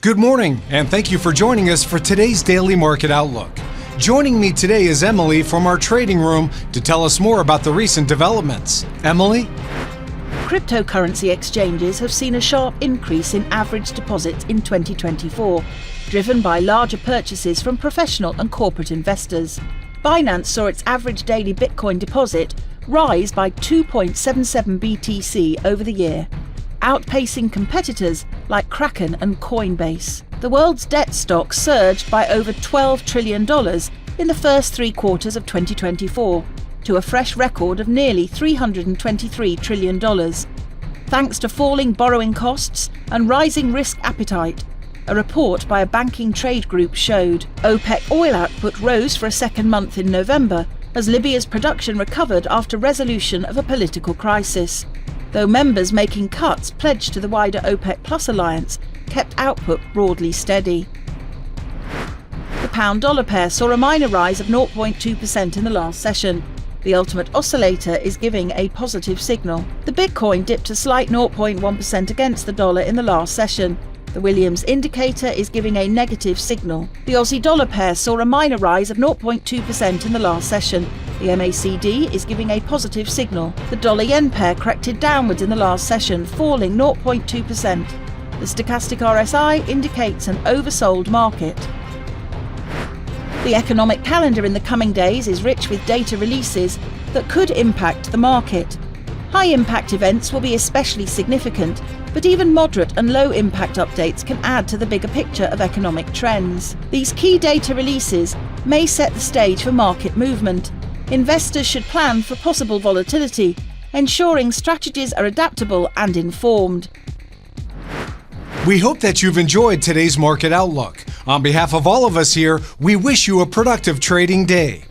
Good morning, and thank you for joining us for today's Daily Market Outlook. Joining me today is Emily from our trading room to tell us more about the recent developments. Emily? Cryptocurrency exchanges have seen a sharp increase in average deposits in 2024, driven by larger purchases from professional and corporate investors. Binance saw its average daily Bitcoin deposit rise by 2.77 BTC over the year, outpacing competitors like Kraken and Coinbase. The world's debt stock surged by over $12 trillion in the first 3 quarters of 2024, to a fresh record of nearly $323 trillion. Thanks to falling borrowing costs and rising risk appetite, a report by a banking trade group showed. OPEC oil output rose for a second month in November as Libya's production recovered after resolution of a political crisis, though members making cuts pledged to the wider OPEC Plus alliance kept output broadly steady. The pound-dollar pair saw a minor rise of 0.2% in the last session. The ultimate oscillator is giving a positive signal. The Bitcoin dipped a slight 0.1% against the dollar in the last session. The Williams indicator is giving a negative signal. The Aussie-dollar pair saw a minor rise of 0.2% in the last session. The MACD is giving a positive signal. The dollar-yen pair corrected downwards in the last session, falling 0.2%. The stochastic RSI indicates an oversold market. The economic calendar in the coming days is rich with data releases that could impact the market. High-impact events will be especially significant, but even moderate and low-impact updates can add to the bigger picture of economic trends. These key data releases may set the stage for market movement. Investors should plan for possible volatility, ensuring strategies are adaptable and informed. We hope that you've enjoyed today's Market Outlook. On behalf of all of us here, we wish you a productive trading day.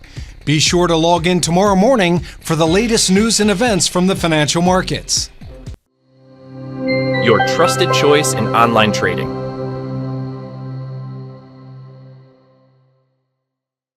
Be sure to log in tomorrow morning for the latest news and events from the financial markets. Your trusted choice in online trading.